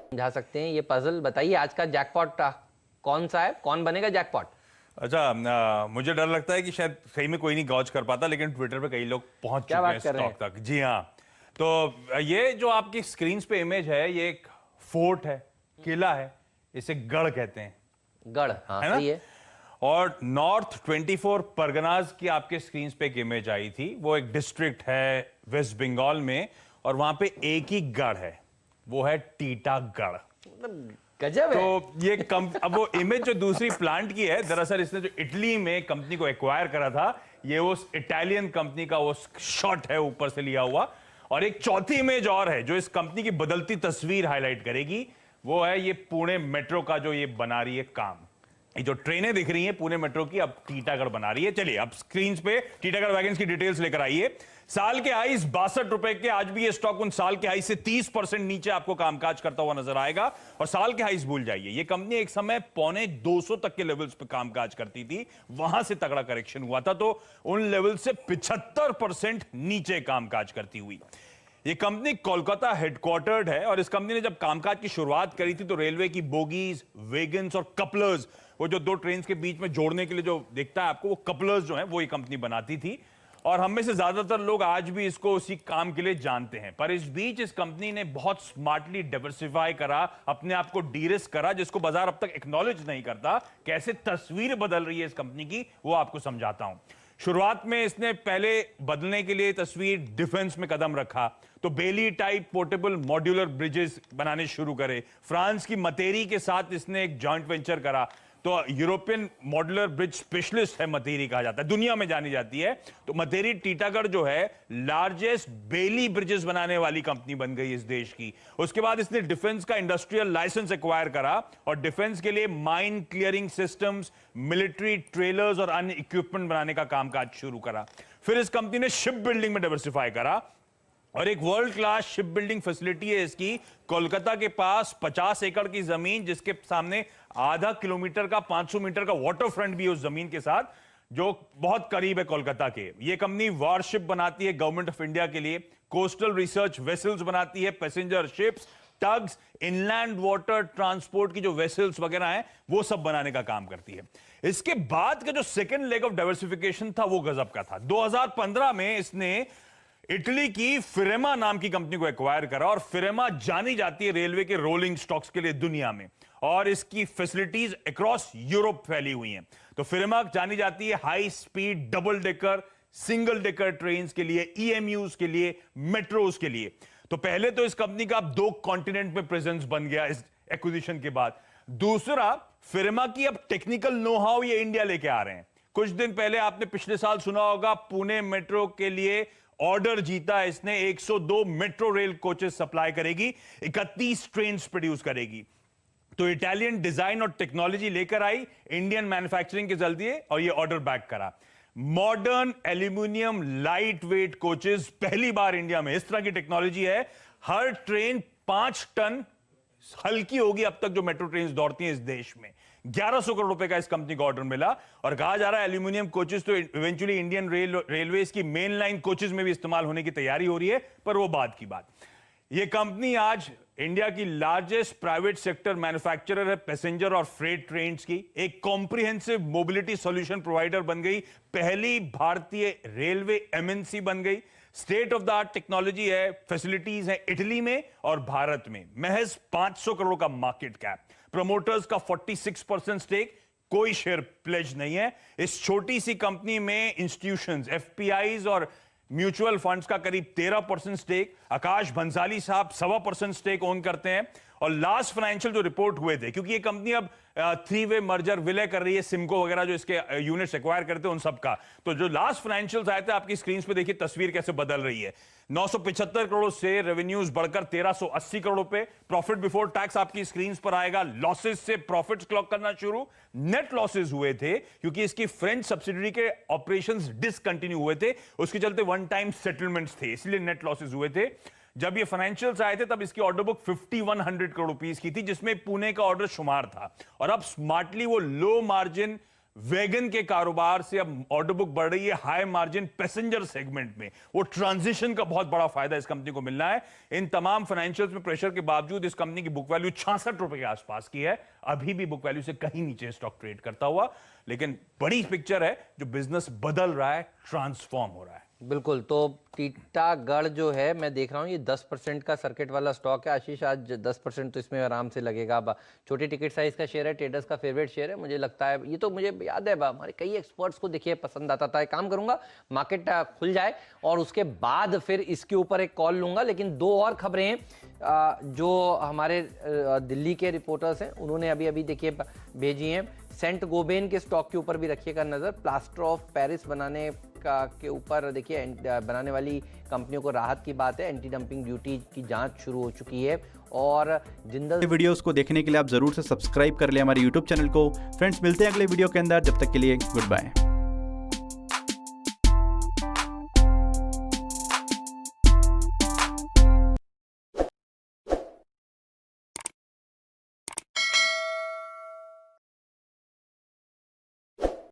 समझा सकते हैं ये पजल? बताइए आज का जैकपॉट कौन सा है, कौन बनेगा जैकपॉट? अच्छा, मुझे डर लगता है कि शायद सही में कोई नहीं गॉज कर पाता, लेकिन ट्विटर पे कई लोग पहुंच क्या चुके हैं बात कर रहे स्टॉक तक। जी हाँ, तो ये जो आपकी स्क्रीन पे इमेज है, ये एक फोर्ट है, किला है, इसे गढ़ कहते हैं। गढ़, हाँ है ना? सही है। और नॉर्थ 24 परगनाज की आपके स्क्रीन पे एक इमेज आई थी। वो एक डिस्ट्रिक्ट है वेस्ट बंगाल में, और वहां पे एक ही गढ़ है, वो है टीटागढ़। गजब है। तो ये अब वो इमेज जो दूसरी प्लांट की है, दरअसल इसने जो इटली में कंपनी को एक्वायर करा था, ये उस इटालियन कंपनी का वो शॉट है ऊपर से लिया हुआ। और एक चौथी इमेज और है जो इस कंपनी की बदलती तस्वीर हाईलाइट करेगी, वो है ये पुणे मेट्रो का जो ये बना रही है काम। ये जो ट्रेनें दिख रही हैं पुणे मेट्रो की, अब टीटागढ़ बना रही है। चलिए अब स्क्रीन पे टीटागढ़ वैगन्स की डिटेल्स लेकर आइए। साल के हाईस 62 रुपए के, आज भी ये स्टॉक उन साल के हाई से 30% नीचे आपको कामकाज करता हुआ नजर आएगा। और साल के हाईस भूल जाइए, ये कंपनी एक समय 125 तक के लेवल्स पे कामकाज करती थी, वहां से तगड़ा करेक्शन हुआ था, तो उन लेवल से 75% नीचे कामकाज करती हुई ये कंपनी कोलकाता हेडक्वार्टर्ड है। और इस कंपनी ने जब कामकाज की शुरुआत करी थी तो रेलवे की बोगीज, वेगन्स और कपलर्स, वो जो दो ट्रेन के बीच में जोड़ने के लिए जो दिखता है आपको, वो कपलर्स जो है वो ये कंपनी बनाती थी। और हम में से ज्यादातर लोग आज भी इसको उसी काम के लिए जानते हैं। पर इस बीच इस कंपनी ने बहुत स्मार्टली डाइवर्सिफाई करा, अपने आप को डीरिस्क करा, जिसको बाजार अब तक एक्नॉलेज नहीं करता। कैसे तस्वीर बदल रही है इस कंपनी की, वो आपको समझाता हूं। शुरुआत में इसने पहले बदलने के लिए तस्वीर डिफेंस में कदम रखा, तो बेली टाइप पोर्टेबल मॉड्यूलर ब्रिजेस बनाने शुरू करे। फ्रांस की मतेरी के साथ इसने एक जॉइंट वेंचर करा, तो यूरोपियन मॉड्यूलर ब्रिज स्पेशलिस्ट है मतेरी, कहा जाता है, दुनिया में जानी जाती है। तो मतेरी टीटागढ़ जो है लार्जेस्ट बेली ब्रिजेस बनाने वाली कंपनी बन गई इस देश की। उसके बाद इसने डिफेंस का इंडस्ट्रियल लाइसेंस एक्वायर करा और डिफेंस के लिए mine clearing systems, military trailers और अन्य इक्विपमेंट बनाने का कामकाज शुरू करा। फिर इस कंपनी ने शिप बिल्डिंग में डाइवर्सिफाई करा, और एक world class ship building facility है इसकी कोलकाता के पास। 50 एकड़ की जमीन, जिसके सामने आधा किलोमीटर का 500 मीटर का वाटर फ्रंट भी है उस जमीन के साथ, जो बहुत करीब है कोलकाता के। ये कंपनी वारशिप बनाती है गवर्नमेंट ऑफ इंडिया के लिए, कोस्टल रिसर्च वेसल्स बनाती है, passenger ships, tugs, inland water transport की जो वेसल्स वगैरह हैं वो सब बनाने का काम करती है। इसके बाद का जो सेकेंड लेग ऑफ डाइवर्सिफिकेशन था वो गजब का था। 2015 में इसने इटली की फिरेमा नाम की कंपनी को एक्वायर करा, और फिरेमा जानी जाती है रेलवे के रोलिंग स्टॉक्स के लिए दुनिया में, और इसकी फैसिलिटीज अक्रॉस यूरोप फैली हुई हैं। तो फिरेमा जानी जाती है high speed double decker, single decker trains के लिए, ईएमयूज के लिए, मेट्रोज के लिए। तो पहले तो इस कंपनी का अब 2 कॉन्टिनेंट में प्रेजेंस बन गया इस एक्विजिशन के बाद। दूसरा, फिरेमा की अब टेक्निकल नो हाउ ये इंडिया लेके आ रहे हैं। कुछ दिन पहले आपने पिछले साल सुना होगा, पुणे मेट्रो के लिए ऑर्डर जीता इसने, 102 मेट्रो रेल कोचेस सप्लाई करेगी, 31 ट्रेन प्रोड्यूस करेगी। तो इटालियन डिजाइन और टेक्नोलॉजी लेकर आई, इंडियन मैन्युफैक्चरिंग के जरिए, और ये ऑर्डर बैक करा। Modern aluminium light weight coaches पहली बार इंडिया में, इस तरह की टेक्नोलॉजी है। हर ट्रेन 5 टन हल्की होगी अब तक जो मेट्रो ट्रेन दौड़ती हैं इस देश में। 1100 करोड़ रुपए का इस कंपनी को ऑर्डर मिला, और कहा जा रहा है एल्यूमिनियम कोचेस तो इवेंचुअली इंडियन रेलवेज की मेन लाइन कोचेस में भी इस्तेमाल होने की तैयारी हो रही है, पर वो बाद की बात। ये कंपनी आज इंडिया की लार्जेस्ट प्राइवेट सेक्टर मैन्युफैक्चरर है पैसेंजर और फ्रेट ट्रेन्स की, एक कॉम्प्रिहेंसिव मोबिलिटी सॉल्यूशन प्रोवाइडर बन गई, पहली भारतीय रेलवे एमएनसी बन गई। State of the art technology है, फैसिलिटीज है इटली में और भारत में। महज 500 करोड़ का मार्केट कैप, प्रमोटर्स का 46% स्टेक, कोई शेयर प्लेज नहीं है। इस छोटी सी कंपनी में इंस्टीट्यूशंस, एफपीआईज और म्यूचुअल फंड्स का करीब 13% स्टेक, आकाश भंसाली साहब 1.25% स्टेक ओन करते हैं। और लास्ट फाइनेंशियल जो रिपोर्ट हुए थे, क्योंकि ये कंपनी अब 3-वे मर्जर विलय कर रही है, सिमको वगैरह जो इसके यूनिट्स एक्वायर करते हैं उन सब का, तो जो लास्ट फाइनेंशियल्स आए थे आपकी स्क्रीन पे देखिए तस्वीर कैसे बदल रही है। 975 करोड़ से रेवेन्यूज बढ़कर 1380 करोड़ रुपए, प्रॉफिट बिफोर टैक्स आपकी स्क्रीन पर आएगा, लॉसेस से प्रॉफिट्स क्लॉक करना शुरू। नेट लॉसेस हुए थे क्योंकि इसकी फ्रेंच सब्सिडरी के ऑपरेशंस डिसकंटिन्यू हुए थे, उसके चलते वन टाइम सेटलमेंट्स थे, इसलिए नेट लॉसेस हुए थे। जब ये फाइनेंशियल्स आए थे तब इसकी ऑर्डर बुक 5100 करोड़ रुपीस की थी, जिसमें पुणे का ऑर्डर शुमार था। और अब स्मार्टली वो लो मार्जिन वैगन के कारोबार से अब ऑर्डर बुक बढ़ रही है हाई मार्जिन पैसेंजर सेगमेंट में। वो ट्रांजिशन का बहुत बड़ा फायदा इस कंपनी को मिलना है। इन तमाम फाइनेंशियल्स में प्रेशर के बावजूद इस कंपनी की बुक वैल्यू 66 रुपए के आसपास की है। अभी भी बुक वैल्यू से कहीं नीचे स्टॉक ट्रेड करता हुआ, लेकिन बड़ी पिक्चर है जो बिजनेस बदल रहा है, ट्रांसफॉर्म हो रहा है। बिल्कुल। तो टीटागढ़ जो है मैं देख रहा हूँ ये 10% का सर्किट वाला स्टॉक है। आशीष आज 10% तो इसमें आराम से लगेगा। छोटे टिकट साइज का शेयर है, ट्रेडर्स का फेवरेट शेयर है। मुझे लगता है ये तो मुझे याद है हमारे कई एक्सपर्ट्स को देखिए पसंद आता था। एक काम करूंगा, मार्केट खुल जाए और उसके बाद फिर इसके ऊपर एक कॉल लूंगा। लेकिन दो और खबरें हैं जो हमारे दिल्ली के रिपोर्टर्स हैं उन्होंने अभी अभी देखिए भेजी हैं। सेंट गोबेन के स्टॉक के ऊपर भी रखिएगा नजर। प्लास्टर ऑफ पेरिस बनाने के ऊपर देखिए बनाने वाली कंपनियों को राहत की बात है। एंटी डंपिंग ड्यूटी की जांच शुरू हो चुकी है। और जिंदल वीडियोस को देखने के लिए आप जरूर से सब्सक्राइब कर लें हमारे YouTube चैनल को। फ्रेंड्स मिलते हैं अगले वीडियो के अंदर, जब तक के लिए गुड बाय।